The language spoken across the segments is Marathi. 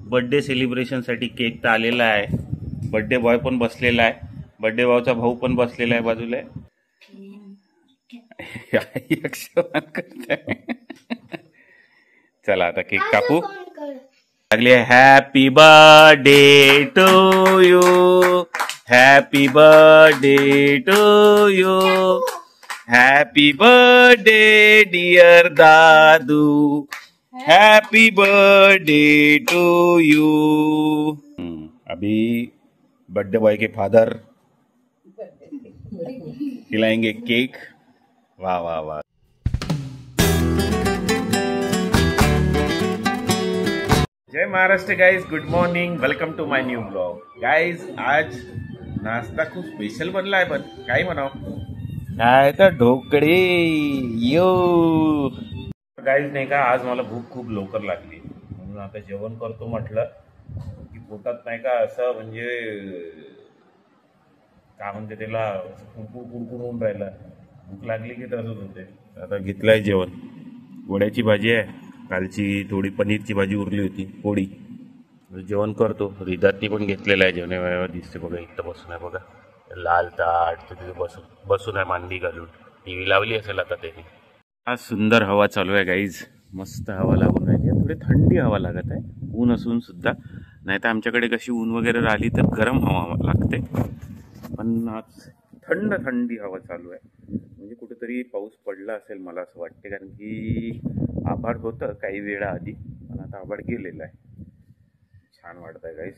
बर्थडे सेलिब्रेशन साठी केक तर आलेला आहे. बर्थडे बॉय पण बसलेला आहे. बर्थडे बॉयचा भाऊ पण बसलेला आहे बाजूला. चला आता केक कापू लागले. Happy birthday to you, happy birthday to you, happy birthday dear दादू, हैप्पी बर्थडे टू यू. अभी बर्थडे बॉय के फादर खिलाएंगे केक. वाह वाह वाह. जय Maharashtra guys, good morning, welcome to my new blog. Guys आज नाश्ता खूप स्पेशल बनला आहे. पण काय म्हणाव, काय तर ढोकळे. यो गाईज नाही का, आज मला भूक खूप लवकर लागली म्हणून आता जेवण करतो म्हटलं की पोटात नाही का असं म्हणजे काय म्हणते त्याला कुडकुड होऊन राहिला. भूक लागली की तसंच होते. आता घेतलंय जेवण. वड्याची भाजी आहे, कालची थोडी पनीरची भाजी उरली होती, पोळी. जेवण करतो. रिदातनी पण घेतलेलं आहे जेवण. दिसते बघा, इथं बसून आहे बघा, लाल ताट तिथे बसून आहे मांडी घालून. TV लावली असेल आता त्याने. आज सुंदर हवा चालू आहे गाईज, मस्त हवा लागून राहिली. थोडी थंडी हवा लागत आहे, ऊन असून सुद्धा. नाही तर आमच्याकडे कशी ऊन वगैरे राहिली तर गरम हवा लागते, पण आज थंड थंडी हवा चालू आहे. म्हणजे कुठेतरी पाऊस पडला असेल मला असं वाटते, कारण की आभाळ होतं काही वेळा आधी, पण आता आभाळ गेलेलं आहे. छान वाटत आहे गाईज.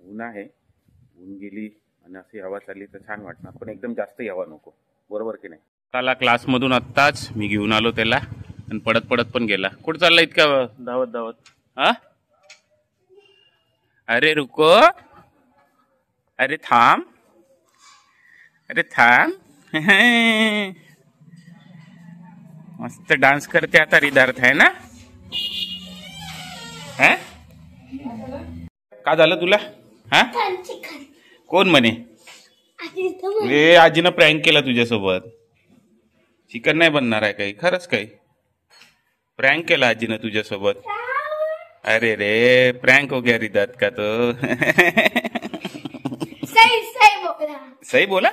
ऊन आहे, ऊन गेली आणि अशी हवा चालली तर छान वाटणार, पण एकदम जास्त हवा नको. बरोबर की नाही. त्याला क्लासमधून आत्ताच मी घेऊन आलो त्याला, आणि पडत पण गेला. कुठं चालला इतका धावत. हा, अरे रुको, अरे थांब, अरे थांब. मस्त डान्स करते आता रिदार्थ आहे ना. हा, का झालं तुला. हा, कोण म्हणे. ए, आजीनं प्रँक केला तुझ्यासोबत. चिकन नाही बनणार आहे काही. खरंच काही प्रँक केला आजीनं तुझ्यासोबत. अरे रे, प्रँक हो गया रिदात का तो. सही बोला.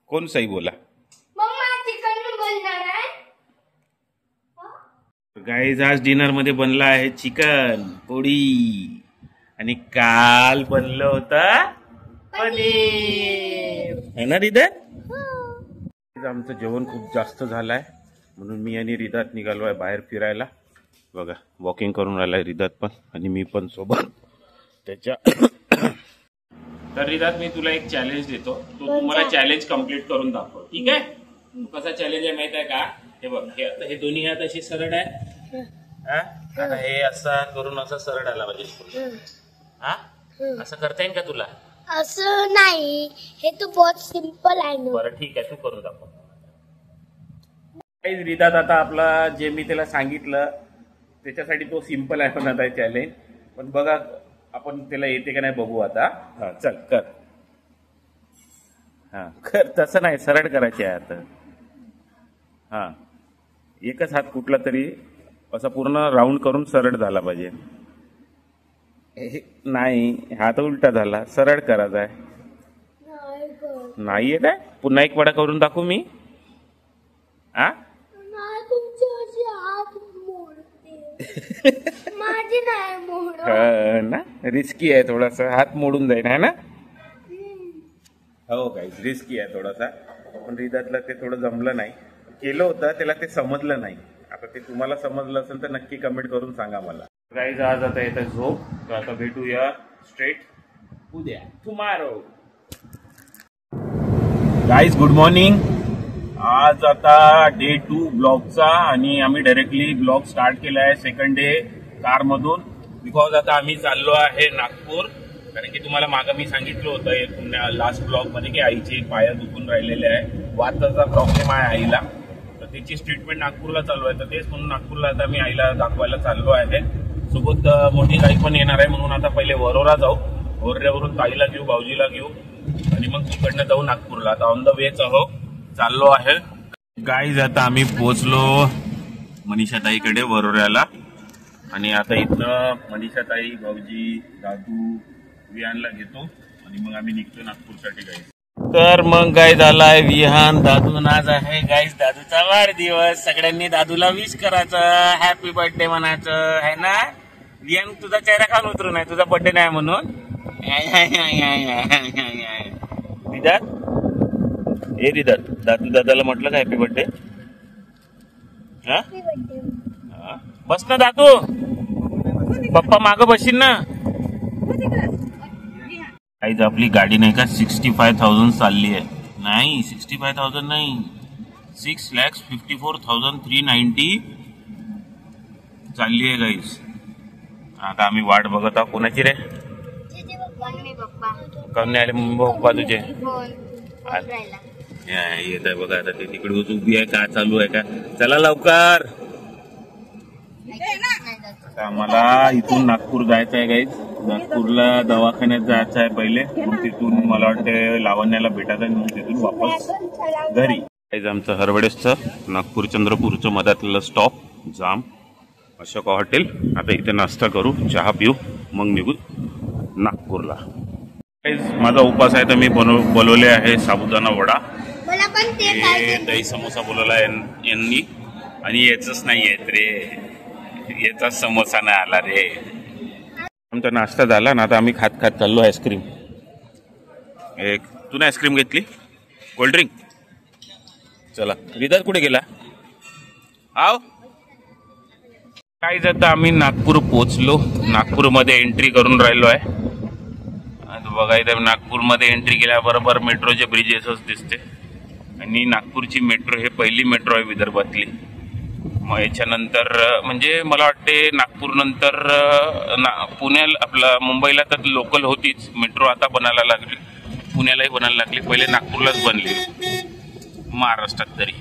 कोण सही बोला. गाईज आज डिनर मध्ये बनला आहे चिकन पोळी, आणि काल बनलं होतं पनीर, है ना रिदात. आमचं जेवण खूप जास्त झालंय म्हणून मी आणि रिदात निघालो आहे बाहेर फिरायला. बघा, वॉकिंग करून राहिलाय रिदात पण, आणि मी पण सोबत त्याच्या. तर रिदात, मी तुला एक चॅलेंज देतो. तू मला चॅलेंज कम्प्लीट करून दाखव, ठीक आहे. तू कसा चॅलेंज आहे माहित आहे का. हे बघ, हे दोन्ही हात असे सरळ आहे. आता हे असं करून असं सरळ आला पाहिजे. हा, असं करता येईल का तुला. असं नाही, हे तर बहुत सिंपल आहे ना. बरं ठीक आहे, तू करून दाखव. रिदात आता आपला जे मी त्याला सांगितलं त्याच्यासाठी तो सिंपल आहे पण आता चॅलेंज. पण बघा आपण त्याला येते का नाही बघू आता. हा, चल कर. हा कर, तसं नाही, सरळ करायचे आहे आता. हा, एकच हात कुठला तरी असा पूर्ण राऊंड करून सरळ झाला पाहिजे. नाही, हात उलटा झाला. सरळ करायचा आहे. नाही येत आहे. पुन्हा एक वडा करून दाखवू मी. आ ना, रिस्की आहे थोडासा. हात मोडून जाईल है ना. हो काय, रिस्की आहे थोडासा. पण रिदातला ते थोडं जमलं नाही. केलं होतं त्याला, ते समजलं नाही. आता ते तुम्हाला समजलं असेल तर नक्की कमेंट करून सांगा मला. गाईज आज आता येतं झोप. तर आता भेटूया स्ट्रेट उद्या, टुमारो. Guys good morning. आज आता डे 2 ब्लॉगचा, आणि आम्ही डायरेक्टली ब्लॉग स्टार्ट केला आहे सेकंड डे कार मधून. बिकॉज आता आम्ही चाललो आहे नागपूर. कारण की तुम्हाला मागं मी सांगितलं होतं लास्ट ब्लॉग मध्ये की आईचे पाय दुखून राहिलेले आहे, वाताचा प्रॉब्लेम आहे आईला. तर त्याची ट्रीटमेंट नागपूरला चालू आहे. तर तेच म्हणून नागपूरला आता मी आईला दाखवायला चाललो आहे. सोबत मोठी ताई पण येणार आहे, म्हणून आता पहिले वरोरा जाऊ. वरोऱ्यावरून ताईला घेऊ, भाऊजीला घेऊ, आणि मग तिकडनं जाऊ नागपूरला. आता ऑन द वेच आहो, चाललो आहे. गाईज आता आम्ही पोहोचलो मनीषा ताईकडे वरोऱ्याला. आणि आता इथनं मनीषा ताई, भाऊजी, दादू, विहानला घेतो आणि मग आम्ही निघतो नागपूरसाठी गाईज. तर मग काय झालाय विहान दादू आज आहे गाईज दादूचा वाढदिवस. सगळ्यांनी दादूला विश करायचं, हॅपी बर्थडे म्हणायचं है ना. विहान तुझा चेहरा खाऊन उतरू नाही, तुझा बर्थडे नाही म्हणून. रिदात ए रिदात दादू दादाला म्हटलं का हॅपी बर्थडे. हा बस ना दादू, पप्पा मागं बशील ना. काहीच आपली गाडी नाही का 65,000 चालली आहे. नाही 65,000 नाही, 6,54,390 चालली आहे गाईस. आता आम्ही वाट बघत आहोत. कोणाची रे काऊन नाही आले मम्मी पप्पा तुझे. येत आहे बघा आता ते तिकडे उभी आहे का चालू आहे का. चला लवकर, आम्हाला इथून नागपूर जायचं आहे गाईज. नागपूरला दवाखान्यात जायचं आहे पहिले, मग तिथून मला वाटतं लावण्याला भेटायचं आणि मग तिथून वापस घरी. गाईज आमचं हरवडेसचं नागपूर चंद्रपूरचं मधातलं स्टॉप जाम अशोका हॉटेल. आता इथे नाश्ता करू, चहा पिऊ, मग निघू नागपूरला. गाईज माझा उपास आहे तर मी बोलवले आहे साबुदाणा वडा, दही समोसा बोलवला यांनी आणि याच नाही येत रे, याचा समोसा नाही आला रे. आमचा नाश्ता झाला ना, आता आम्ही खात खात चाललो आईस्क्रीम. एक तू ना आईस्क्रीम घेतली, कोल्ड्रिंक. चला रिदात कुठे गेला. आव काय आता आम्ही नागपूर पोचलो. नागपूरमध्ये एंट्री करून राहिलो आहे. आता बघा इथे नागपूरमध्ये एंट्री केल्याबरोबर मेट्रोचे ब्रिजेसच दिसते आणि नागपूरची मेट्रो हे पहिली मेट्रो आहे विदर्भातली. मग याच्यानंतर म्हणजे मला वाटते नागपूर नंतर पुण्याला आपला मुंबईला तर लोकल होतीच मेट्रो, आता बनायला लागली, पुण्यालाही बनायला लागली. पहिले नागपूरलाच बनली महाराष्ट्रात तरी.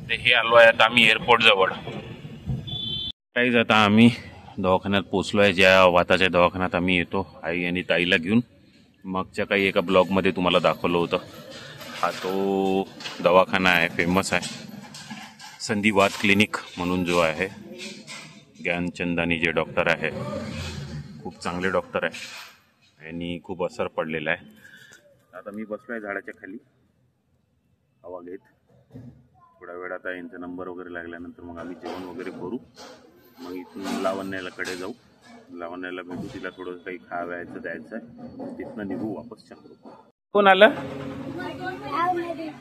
ते हे आलो आहे आता आम्ही एअरपोर्ट जवळ. काहीच आता आम्ही दवाखान्यात पोचलो आहे, ज्या वाताच्या दवाखान्यात आम्ही येतो आई आणि ताईला घेऊन. मागच्या काही एका ब्लॉगमध्ये तुम्हाला दाखवलं होतं. हा तो दवाखाना आहे, फेमस आहे, संधिवात क्लिनिक म्हणून जो आहे. ज्ञानचंदानी जे डॉक्टर आहे खूप चांगले डॉक्टर आहे, यांनी खूप असर पडलेला आहे. आता मी बसलो आहे झाडाच्या खाली हवा घेत. थोड्या वेळ आता यांचा नंबर वगैरे लागल्यानंतर मग आम्ही जेवण वगैरे करू. मग इथून लावण्याकडे जाऊ, लावण्याला भेटू, तिला थोडं काही खावायचं द्यायचं आहे, तिथनं निघू वापस चंद्रपूर. कोण आलं.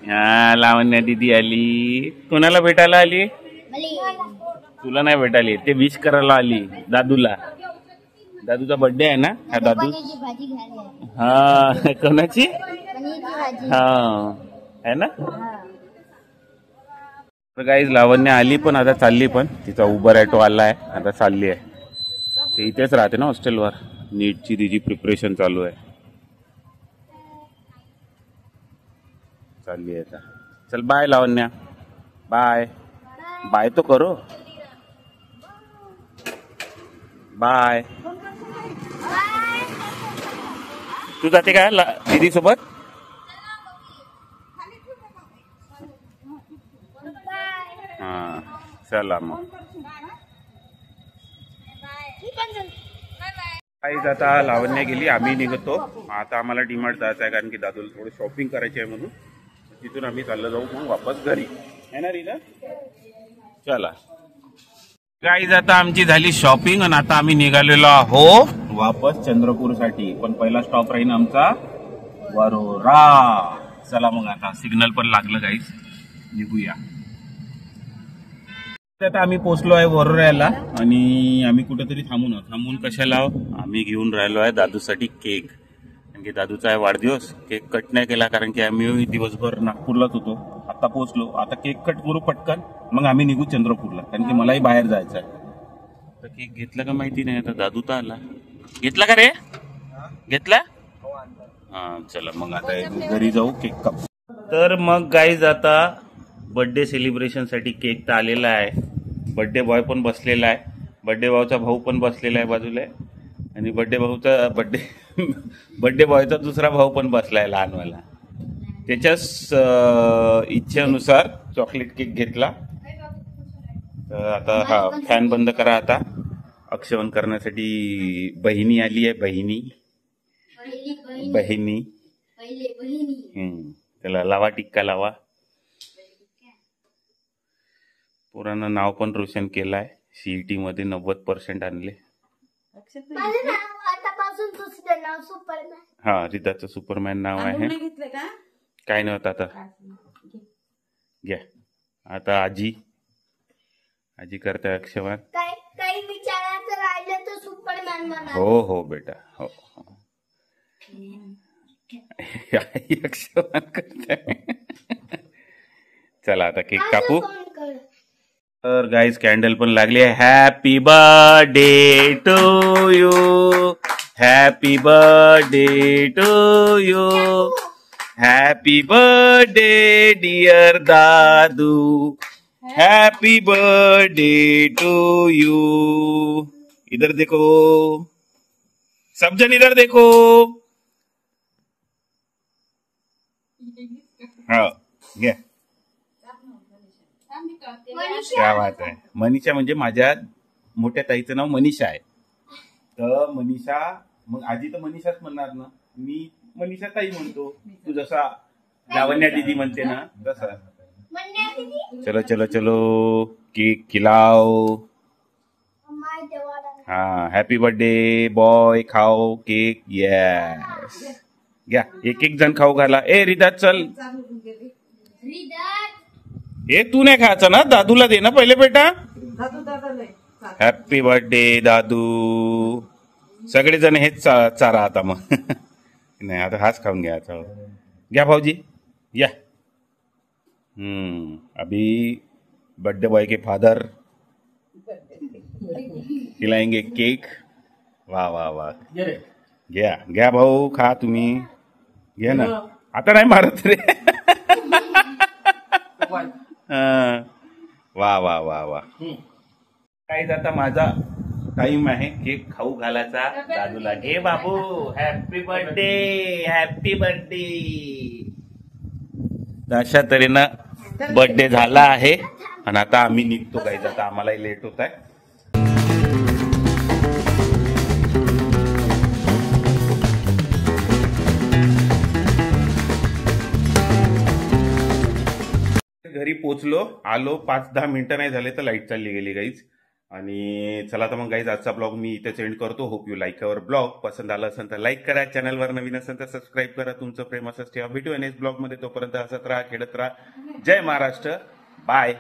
हा लावण्या दीदी आली. कोणाला भेटायला आली. तुला नाही भेटायला, ते विश करायला आली दादूला. दादूचा बर्थडे आहे ना. हा दादू हा कोणाची हा आहे ना. तर गाईज लावण्य आली पण आता चालली, पण तिचा उबर ॲटो आला आहे, आता चालली आहे. ते इथेच राहते ना हॉस्टेलवर. नीटची तिची प्रिपरेशन चालू आहे, चालली आहे आता. चल बाय लावण्या, बाय बाय तो करो, बाय. तू जाते का दीदी सोबत. हा चला मग. काहीच आता लावण्या गेली, आम्ही निघतो. आता आम्हाला डीमार्ट जायचं आहे कारण की दादूला थोडी शॉपिंग करायची आहे म्हणून. तिथून आम्ही चाललो जाऊ मग वापस घरी, है ना रीना. चला गाईज आता आमची झाली शॉपिंग आणि आता आम्ही निघालेलो आहो वापस चंद्रपूरसाठी. पण पहिला स्टॉप राहील आमचा वरोरा. चला मग आता सिग्नल पण लागलं गाईज, निघूया. आता आम्ही पोहोचलो आहे वरोऱ्याला आणि आम्ही कुठेतरी थांबून कशाला आम्ही घेऊन राहिलो आहे दादूसाठी केक. कारण की दादूचा आहे वाढदिवस. केक कट नाही केला कारण की आम्ही दिवसभर नागपूरलाच होतो. आता पोहोचलो, आता केक कट करू पटकन, मग आम्ही निघू चंद्रपूरला कारण की मलाही बाहेर जायचं आहे. तर केक घेतला का माहिती नाही. आता दादू तर आला. घेतला का रे. घेतला. हा चला मग आता घरी जाऊ केक कापू. तर मग गाईज आता बर्थडे सेलिब्रेशनसाठी केक तर आलेला आहे. बर्थडे बॉय पण बसलेला आहे, बर्थडे बॉयचा भाऊ पण बसलेला आहे बाजूला, आणि बर्थडे बॉयचा दुसरा भाऊ पण बसला आहे लहानवाला. त्याच्याच इच्छेनुसार चॉकलेट केक घेतला. तर आता हा फॅन बंद करा आता. अक्षवन करण्यासाठी बहिणी आली आहे. बहिणी त्याला लावा टिक्का लावा. पोरानं नाव पण रोशन केलंय. सीईटी मध्ये 90% आणले. माझं नाव आतापासून दुसरं नाव सुपरमॅन. हा, रिताचं सुपरमॅन नाव आहे. काय नव्हतं आता. घ्या आता आजी करते अक्षवन. काही विचारायचं राहिलं तर सुपरमॅन म्हणा. हो बेटा हो. अक्षवन करते. चला आता केक कापू. तर गाईज कॅन्डल पण लागली आहे. Happy birthday to you. Happy birthday to you. Happy birthday dear दादू. Happy birthday to you. इधर देखो, सब जन इधर देखो. हाँ घ्या. क्या बात आहे. मनीषा म्हणजे माझ्या मोठ्या ताईचं नाव मनीषा आहे. तर मनीषा, मग आजी तर मनीषाच म्हणणार ना. मी मनीषा ताई म्हणतो. तू जसा लावण्या दीदी म्हणते ना तसा. चलो चलो चलो केक खिलाओ. हाँ हैप्पी बर्थडे बॉय. खाओ केक. यस घ्या. एक जण खाऊ घाला. ए रिदात चल. ए तू नाही खायचा ना. दादूला दे ना पहिले बेटा. हॅप्पी बर्थडे दादू. सगळेजण हेच चारा आता मग. नाही आता हाच खाऊन घ्यायचा. घ्या भाऊजी या. अभी बर्थडे बॉय के फादर खिलाएंगे केक. वाह वाह वाह. घ्या घ्या भाऊ खा तुम्ही. घ्या ना. आता नाही मारत रे. वाह वाह वाह वाह. काहीच आता माझा टाइम आहे केक खाऊ घालायचा दादूला. घे बाबू. Happy birthday. Happy birthday. अशा तऱ्हेनं बर्थडे झाला आहे. आणि आता आम्ही निघतो गाईज. आता आम्हालाही लेट होत आहे. घरी पोचलो. आलो 5-10 मिनिटं नाही झाले तर लाईट चालली गेली गाईज. आणि चला तर मग गाईज आजचा ब्लॉग मी इथेच एंड करतो. Hope you like our blog. पसंत आला असेल तर लाईक करा. चॅनलवर नवीन असेल तर सबस्क्राईब करा. तुमचं प्रेम असंच ठेवा. भेटू नेक्स्ट ब्लॉग मध्ये. तोपर्यंत हसत राहा, खेळत राहा. जय महाराष्ट्र. बाय.